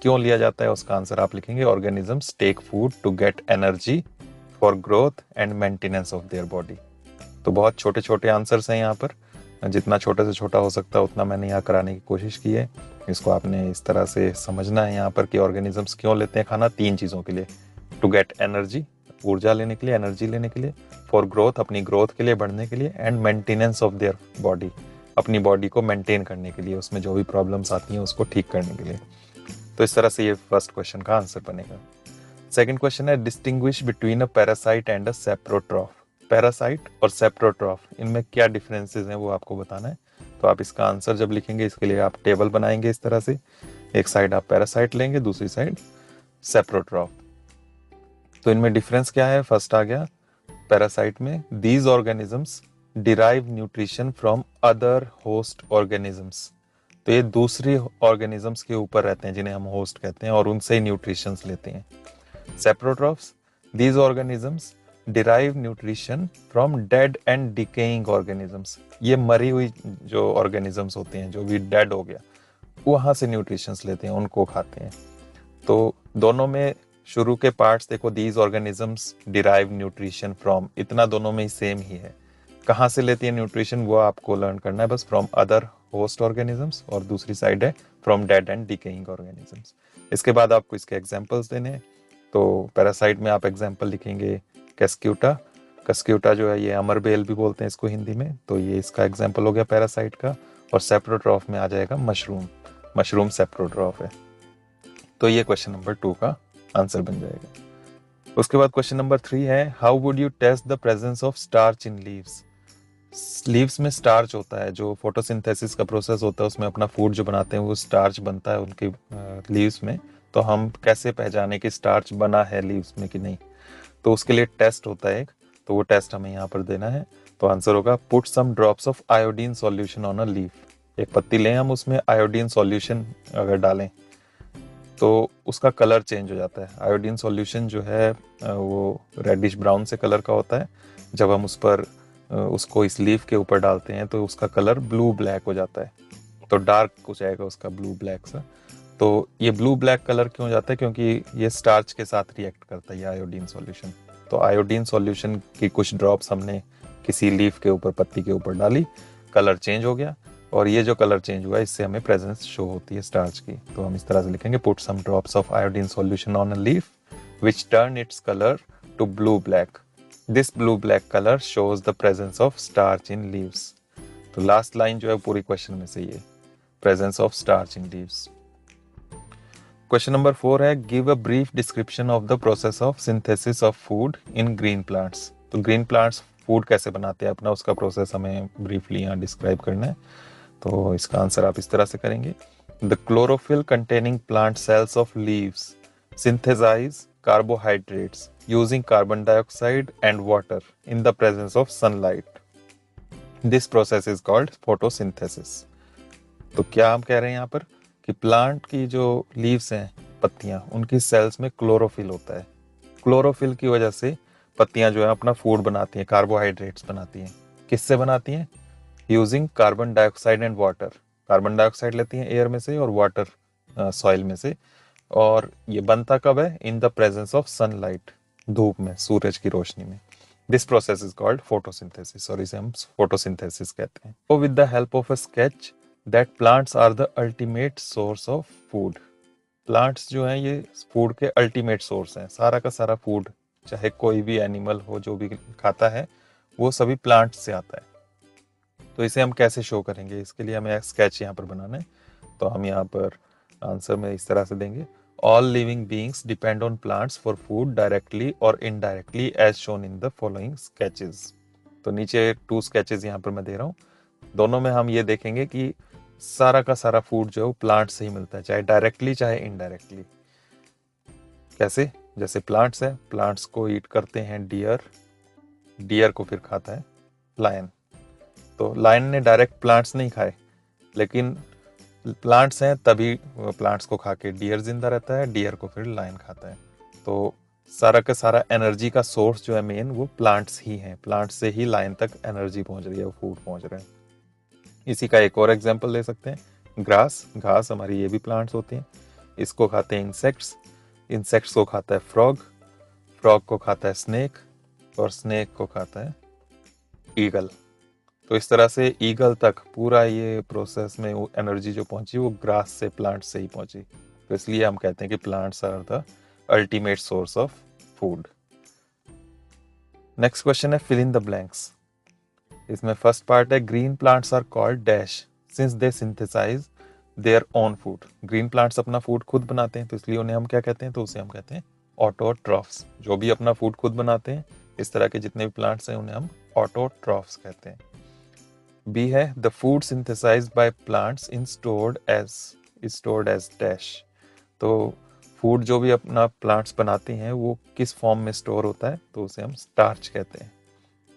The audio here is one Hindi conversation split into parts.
क्यों लिया जाता है उसका आंसर आप लिखेंगे organisms take food to get energy for growth and maintenance of their body. तो बहुत छोटे छोटे आंसर्स हैं यहाँ पर, जितना छोटे से छोटा हो सकता है उतना मैंने यहाँ कराने की कोशिश की है। इसको आपने इस तरह से समझना है यहाँ पर कि ऑर्गेनिजम्स क्यों लेते हैं खाना, 3 चीज़ों के लिए। टू गेट एनर्जी, ऊर्जा लेने के लिए, एनर्जी लेने के लिए, फॉर ग्रोथ, अपनी ग्रोथ के लिए, बढ़ने के लिए, and maintenance of their body, अपनी बॉडी को मेंटेन करने के लिए, उसमें जो भी प्रॉब्लम्स आती हैं उसको ठीक करने के लिए। तो इस तरह से ये फर्स्ट क्वेश्चन का आंसर बनेगा। सेकंड क्वेश्चन है distinguish between a parasite and a saprotroph. Parasite और सेप्रोट्रॉफ, इनमें क्या डिफरेंसेस हैं वो आपको बताना है। तो आप इसका आंसर जब लिखेंगे इसके लिए आप टेबल बनाएंगे इस तरह से, एक साइड आप पैरासाइट लेंगे, दूसरी साइड सेप्रोट्रॉफ। तो इनमें डिफरेंस क्या है? फर्स्ट आ गया पैरासाइट में, these organisms derive nutrition from other host organisms. तो ये दूसरी ऑर्गेनिजम्स के ऊपर रहते हैं जिन्हें हम होस्ट कहते हैं और उनसे ही न्यूट्रिशंस लेते हैं। सेप्रोट्रॉफ्स, these organisms derive nutrition from dead and decaying organisms। ये मरी हुई जो ऑर्गेनिजम्स होते हैं, जो भी डेड हो गया, वहां से न्यूट्रिशंस लेते हैं, उनको खाते हैं। तो दोनों में शुरू के पार्ट्स देखो, these organisms derive nutrition from, इतना दोनों में ही सेम ही है। कहाँ से लेती है न्यूट्रिशन वो आपको लर्न करना है बस, फ्रॉम अदर होस्ट ऑर्गेनिजम्स, और दूसरी साइड है from dead and decaying organisms. इसके बाद आपको इसके एग्जांपल्स देने हैं। तो पैरासाइट में आप एग्जांपल लिखेंगे कैस्क्यूटा। कैस्क्यूटा जो है ये अमरबेल भी बोलते हैं इसको हिंदी में, तो ये इसका एग्जांपल हो गया पैरासाइट का। और सेप्रोट्रॉफ में आ जाएगा मशरूम, मशरूम सेप्रोट्रॉफ है। तो ये क्वेश्चन नंबर 2 का आंसर बन जाएगा। उसके बाद क्वेश्चन नंबर 3 है how would you test the presence of starch in leaves. Leaves में स्टार्च होता है, जो फोटोसिंथेसिस का प्रोसेस होता है उसमें अपना फूड जो बनाते हैं वो स्टार्च बनता है उनके लीव्स में। तो हम कैसे पहचाने कि स्टार्च बना है लीव्स में कि नहीं? तो उसके लिए टेस्ट होता है एक, तो वो टेस्ट हमें यहाँ पर देना है। तो आंसर होगा put some drops of iodine solution on a leaf. एक पत्ती लें हम, उसमें आयोडीन सॉल्यूशन अगर डालें तो उसका कलर चेंज हो जाता है। आयोडीन सॉल्यूशन जो है वो रेडिश ब्राउन से कलर का होता है। जब हम उस पर उसको इस लीफ के ऊपर डालते हैं तो उसका कलर ब्लू ब्लैक हो जाता है, तो डार्क हो जाएगा उसका ब्लू ब्लैक सा। तो ये ब्लू ब्लैक कलर क्यों हो जाता है? क्योंकि ये स्टार्च के साथ रिएक्ट करता है ये आयोडीन सॉल्यूशन। तो आयोडीन सॉल्यूशन की कुछ ड्रॉप्स हमने किसी लीफ के ऊपर, पत्ती के ऊपर डाली, कलर चेंज हो गया, और ये जो कलर चेंज हुआ इससे हमें प्रेजेंस शो होती है स्टार्च की। तो हम इस तरह से लिखेंगे put some drops of iodine solution on a leaf which turn its colour to blue black. This blue black colour shows the presence of starch in leaves. तो लास्ट लाइन जो है पूरी क्वेश्चन में से ये presence of starch in leaves. Question number 4 है give a brief description of the process of synthesis of food in green plants. तो ग्रीन प्लांट्स फूड कैसे बनाते हैं अपना, उसका प्रोसेस हमें ब्रीफली यहाँ डिस्क्राइब करना है। तो इसका आंसर आप इस तरह से करेंगे the chlorophyll containing plant cells of leaves synthesize carbohydrates using carbon dioxide and water in the presence of sunlight. This process is called photosynthesis. तो क्या हम कह रहे हैं यहाँ पर कि प्लांट की जो लीव्स हैं, पत्तियां, उनकी सेल्स में क्लोरोफिल होता है। क्लोरोफिल की वजह से पत्तियां जो है अपना फूड बनाती हैं, कार्बोहाइड्रेट्स बनाती हैं। किससे बनाती हैं? Using carbon dioxide and water. Carbon dioxide लेती हैं एयर में से और वाटर सॉइल में से। और ये बनता कब है? In the presence of sunlight, धूप में, सूरज की रोशनी में। This process is called photosynthesis, और इसे हम फोटोसिंथेसिस कहते हैं। तो with the help of a sketch that plants are the ultimate source of food. Plants जो हैं ये फूड के अल्टीमेट सोर्स हैं। सारा का सारा फूड, चाहे कोई भी एनिमल हो जो भी खाता है, वो सभी प्लांट से आता है। तो इसे हम कैसे शो करेंगे? इसके लिए हमें एक स्केच यहाँ पर बनाना है। तो हम यहाँ पर आंसर में इस तरह से देंगे all living beings depend on plants for food directly और indirectly as shown in the following sketches. तो नीचे 2 स्केचेस यहाँ पर मैं दे रहा हूँ। दोनों में हम ये देखेंगे कि सारा का सारा फूड जो है वो प्लांट से ही मिलता है, चाहे डायरेक्टली चाहे इनडायरेक्टली। कैसे? जैसे प्लांट्स है, प्लांट्स को ईट करते हैं डियर, डियर को फिर खाता है लायन। तो लायन ने डायरेक्ट प्लांट्स नहीं खाए, लेकिन प्लांट्स हैं तभी प्लांट्स को खा के डियर जिंदा रहता है, डियर को फिर लायन खाता है। तो सारा का सारा एनर्जी का सोर्स जो है मेन, वो प्लांट्स ही हैं। प्लांट्स से ही लायन तक एनर्जी पहुंच रही है, फूड पहुंच रहा है। इसी का एक और एग्जांपल ले सकते हैं, ग्रास, घास हमारी, ये भी प्लांट्स होते हैं। इसको खाते हैं इंसेक्ट्स, इंसेक्ट्स को खाता है फ्रॉग, फ्रॉग को खाता है स्नेक, और स्नेक को खाता है ईगल। तो इस तरह से ईगल तक पूरा ये प्रोसेस में वो एनर्जी जो पहुंची वो ग्रास से, प्लांट से ही पहुंची। तो इसलिए हम कहते हैं कि plants are the ultimate source of food. Next question है फिल इन द ब्लैंक्स। इसमें फर्स्ट पार्ट है green plants are called dash since they synthesise their own food. Green plants अपना फूड खुद बनाते हैं, तो इसलिए उन्हें हम क्या कहते हैं, तो उसे हम कहते हैं ऑटोट्रॉफ्स। जो भी अपना फूड खुद बनाते हैं, इस तरह के जितने भी प्लांट्स हैं उन्हें हम ऑटोट्रॉफ्स कहते हैं। बी है the food synthesised by plants in stored as dash. तो फूड जो भी अपना प्लांट्स बनाते हैं वो किस फॉर्म में स्टोर होता है, तो उसे हम स्टार्च कहते हैं।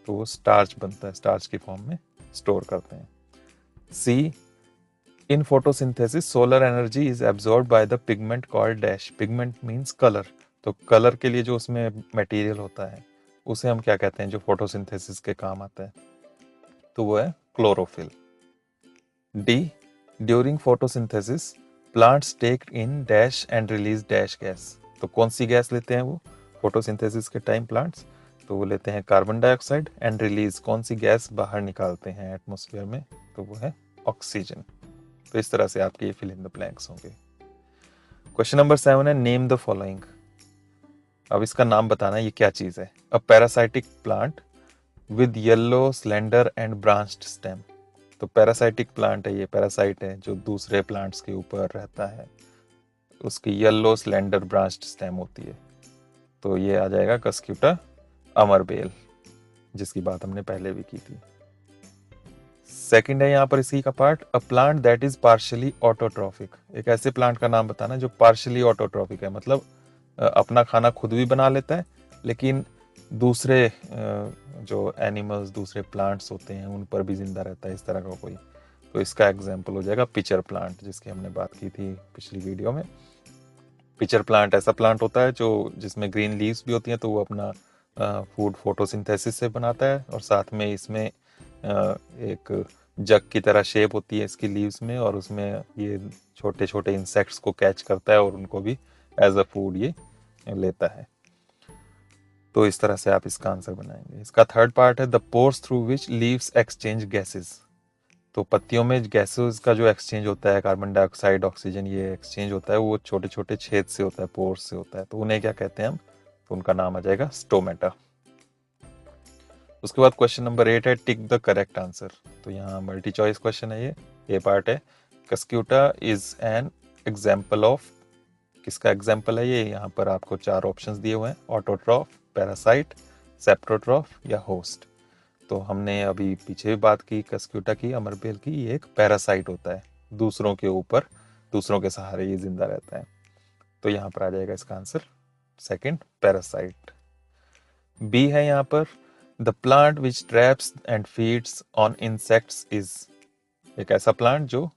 तो वो स्टार्च बनता है, स्टार्च की फॉर्म में स्टोर करते हैं। C in photosynthesis solar energy is absorb by the pigment called dash. Pigment means colour. तो कलर के लिए जो उसमें मटेरियल होता है उसे हम क्या कहते हैं, जो फोटोसिंथेसिस के काम आता है, तो वो है chlorophyll. D during photosynthesis plants take in dash and release dash gas. तो कौन सी गैस लेते हैं वो फोटोसिंथेसिस के टाइम प्लांट्स, तो वो लेते हैं कार्बन डाइऑक्साइड, एंड रिलीज कौन सी गैस बाहर निकालते हैं एटमॉस्फेयर में, तो वो है ऑक्सीजन। तो इस तरह से आपके ये फिल इन द ब्लैंक्स होंगे। क्वेश्चन नंबर 7 है नेम द फॉलोइंग। अब इसका नाम बताना है ये क्या चीज है। A parasitic plant with yellow slender and branched stem. तो पैरासाइटिक प्लांट है ये, पैरासाइट है जो दूसरे प्लांट्स के ऊपर रहता है, उसकी येलो स्लेंडर ब्रांच्ड स्टेम होती है। तो ये आ जाएगा कस्क्यूटा अमरबेल, जिसकी बात हमने पहले भी की थी। सेकंड है यहाँ पर इसी का part a plant that is partially autotrophic. एक ऐसे प्लांट का नाम बताना जो पार्शियली ऑटोट्रॉफिक है, मतलब अपना खाना खुद भी बना लेता है, लेकिन दूसरे जो एनिमल्स, दूसरे प्लांट्स होते हैं उन पर भी जिंदा रहता है, इस तरह का कोई। तो इसका एग्जाम्पल हो जाएगा पिचर प्लांट, जिसकी हमने बात की थी पिछली वीडियो में। पिचर प्लांट ऐसा प्लांट होता है जो जिसमें ग्रीन लीव्स भी होती हैं, तो वो अपना फूड फोटोसिंथेसिस से बनाता है, और साथ में इसमें एक जग की तरह शेप होती है इसकी लीव्स में, और उसमें ये छोटे छोटे इंसेक्ट्स को कैच करता है और उनको भी एज अ फूड ये लेता है। तो इस तरह से आप इसका आंसर बनाएंगे। इसका थर्ड पार्ट है the pores through which leaves exchange gases. तो पत्तियों में गैसेस का जो एक्सचेंज होता है, कार्बन डाइऑक्साइड, ऑक्सीजन, ये एक्सचेंज होता है, वो छोटे छोटे छेद से होता है, पोर्स से होता है। तो उन्हें क्या कहते हैं हम, तो उनका नाम आ जाएगा स्टोमेटा। उसके बाद क्वेश्चन नंबर 8 है टिक द करेक्ट आंसर। तो यहाँ मल्टी चॉइस क्वेश्चन है ये पार्ट है Cuscuta is an example of. किसका एग्जाम्पल है ये, यहाँ पर आपको 4 ऑप्शंस दिए हुए हैं, ऑटोट्रॉफ, पैरासाइट, सेप्टोट्रॉफ या होस्ट। तो हमने अभी पीछे भी बात की कस्क्यूटा की, अमरबेल की, ये एक पैरासाइट होता है, दूसरों के ऊपर, दूसरों के सहारे ये जिंदा रहता है। तो यहाँ पर आ जाएगा इसका आंसर सेकंड, पैरासाइट। बी है यहाँ पर the plant which traps and feeds on insects is. एक ऐसा प्लांट जो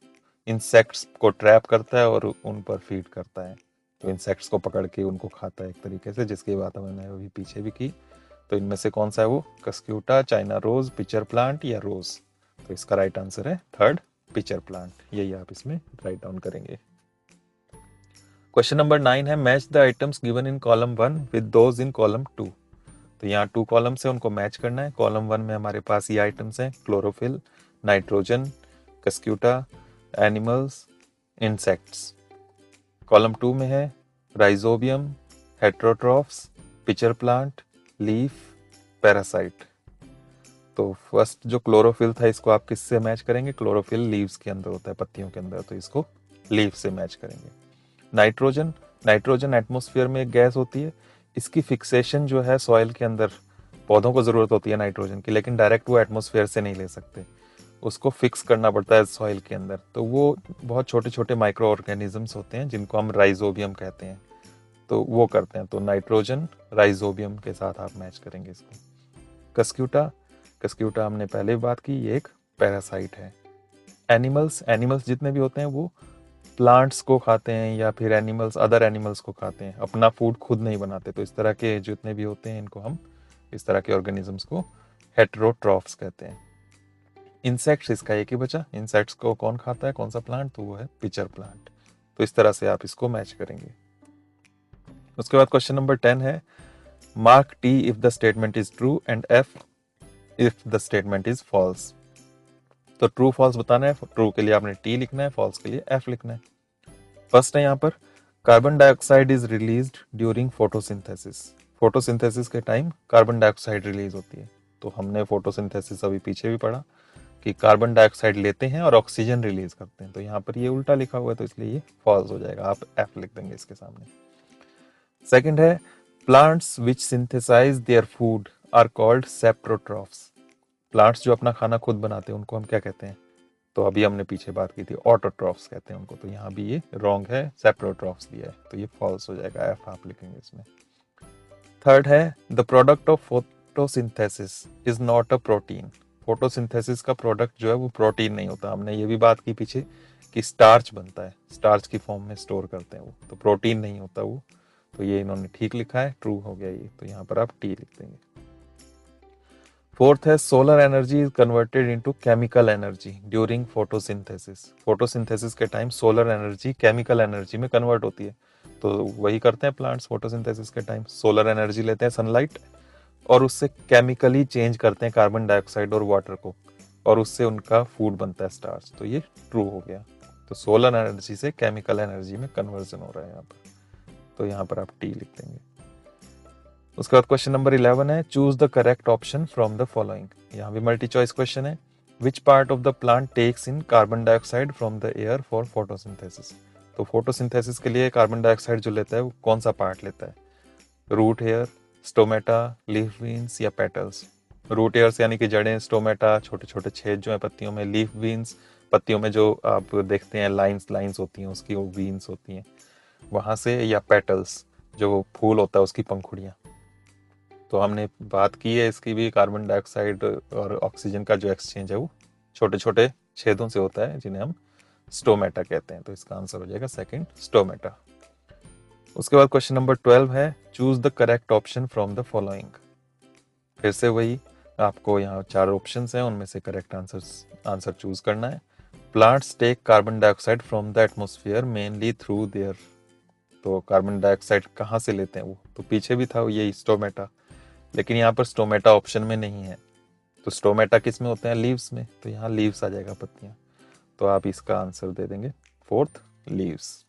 इंसेक्ट्स को ट्रैप करता है और उन पर फीड करता है, तो इंसेक्ट्स को पकड़ के उनको खाता है एक तरीके से, जिसकी बात हमने अभी पीछे भी की। तो इनमें से कौन सा है वो, cuscuta, China rose, pitcher plant या रोज। तो इसका राइट आंसर है थर्ड, पिचर प्लांट। यही आप इसमें राइट डाउन करेंगे। क्वेश्चन नंबर 9 है match the items given in column 1 with those in column 2। तो यहाँ 2 कॉलम्स है, उनको मैच करना है। कॉलम 1 में हमारे पास ये आइटम्स हैं, chlorophyll, nitrogen, Cuscuta, animals, insects. Column 2 में है rhizobium, heterotrophs, pitcher plant, leaf, parasite. तो फर्स्ट जो क्लोरोफिल था इसको आप किससे मैच करेंगे, क्लोरोफिल लीव्स के अंदर होता है, पत्तियों के अंदर, तो इसको लीफ से मैच करेंगे। नाइट्रोजन, नाइट्रोजन एटमॉस्फेयर में एक गैस होती है, इसकी फिक्सेशन जो है सॉइल के अंदर, पौधों को जरूरत होती है नाइट्रोजन की, लेकिन डायरेक्ट वो एटमॉस्फेयर से नहीं ले सकते, उसको फिक्स करना पड़ता है सॉइल के अंदर। तो वो बहुत छोटे छोटे माइक्रो ऑर्गेनिजम्स होते हैं जिनको हम राइजोबियम कहते हैं, तो वो करते हैं। तो नाइट्रोजन राइजोबियम के साथ आप मैच करेंगे इसको। कस्क्यूटा, कस्क्यूटा हमने पहले भी बात की, ये एक पैरासाइट है। एनिमल्स, एनिमल्स जितने भी होते हैं वो प्लांट्स को खाते हैं या फिर एनिमल्स अदर एनिमल्स को खाते हैं, अपना फूड खुद नहीं बनाते। तो इस तरह के जितने भी होते हैं इनको हम, इस तरह के ऑर्गेनिजम्स को हेट्रोट्रॉफ्स कहते हैं। इंसेक्ट्स, इसका एक ही बचा, इंसेक्ट्स को कौन खाता है, कौन सा प्लांट, तो वो है पिचर प्लांट। तो इस तरह से आप इसको मैच करेंगे। उसके बाद क्वेश्चन नंबर 10 है mark T if the statement is true and F if the statement is false. तो ट्रू फॉल्स बताना है, ट्रू के लिए आपने टी लिखना है, फॉल्स के लिए एफ लिखना है। फर्स्ट है यहाँ पर carbon dioxide is released during photosynthesis. Photosynthesis के टाइम कार्बन डाइऑक्साइड रिलीज होती है। तो हमने फोटोसिंथेसिस अभी पीछे भी पढ़ा कि कार्बन डाइऑक्साइड लेते हैं और ऑक्सीजन रिलीज करते हैं। तो यहाँ पर ये उल्टा लिखा हुआ है, तो इसलिए ये फॉल्स हो जाएगा, आप एफ लिख देंगे इसके सामने। सेकंड है plants which synthesise their food are called saprotrophs. Plants जो अपना खाना खुद बनाते हैं उनको हम क्या कहते हैं? तो अभी हमने पीछे बात की थी ऑटोट्रॉफ्स कहते हैं उनको। तो यहाँ भी ये रॉन्ग है, सेप्रोट्रॉफ्स दिया है, तो ये फॉल्स हो जाएगा, एफ आप लिखेंगे इसमें। थर्ड है the product of photosynthesis is not a protein. Photosynthesis का प्रोडक्ट जो है वो प्रोटीन नहीं होता। हमने ये भी बात की पीछे कि स्टार्च बनता है, स्टार्च की फॉर्म में स्टोर करते हैं वो, तो प्रोटीन नहीं होता वो। तो ये इन्होंने ठीक लिखा है, ट्रू हो गया ये, तो यहाँ पर आप टी लिख देंगे। फोर्थ है solar energy is converted into chemical energy during photosynthesis. Photosynthesis के time solar energy chemical energy में कन्वर्ट होती है। तो वही करते हैं प्लांट्स फोटोसिंथेसिस के टाइम, सोलर एनर्जी लेते हैं सनलाइट और उससे केमिकली चेंज करते हैं कार्बन डाइऑक्साइड और वाटर को, और उससे उनका फूड बनता है स्टार्च। तो ये ट्रू हो गया। तो सोलर एनर्जी से केमिकल एनर्जी में कन्वर्जन हो रहा है यहाँ पर, तो यहाँ पर आप टी लिख देंगे। उसके बाद क्वेश्चन नंबर 11 है choose the correct option from the following. यहाँ भी मल्टी चॉइस क्वेश्चन है। Which part of the plant takes in carbon dioxide from the air for photosynthesis. तो फोटोसिंथेसिस के लिए कार्बन डाइऑक्साइड जो लेता है वो कौन सा पार्ट लेता है? Root hair, stomata, leaf veins या पेटल्स। रूट हेयर्स यानी कि जड़ें, स्टोमेटा छोटे छोटे छेद जो है पत्तियों में, लीफ वीन्स पत्तियों में जो आप देखते हैं लाइंस लाइंस होती हैं उसकी, वो वीन्स होती हैं वहां से, या पेटल्स जो फूल होता है उसकी पंखुड़ियाँ। तो हमने बात की है इसकी भी, कार्बन डाइऑक्साइड और ऑक्सीजन का जो एक्सचेंज है वो छोटे छोटे छेदों से होता है जिन्हें हम स्टोमेटा कहते हैं। तो इसका आंसर हो जाएगा सेकंड, स्टोमेटा। उसके बाद क्वेश्चन नंबर 12 है choose the correct option from the following. फिर से वही, आपको यहाँ 4 ऑप्शंस हैं, उनमें से करेक्ट आंसर चूज करना है। Plants take carbon dioxide from the atmosphere mainly through there. तो कार्बन डाइऑक्साइड कहाँ से लेते हैं वो? तो पीछे भी था ये स्टोमेटा, लेकिन यहाँ पर स्टोमेटा ऑप्शन में नहीं है। तो स्टोमेटा किस में होते हैं? लीव्स में। तो यहाँ लीव्स आ जाएगा, पत्तियां। तो आप इसका आंसर दे देंगे फोर्थ, लीव्स।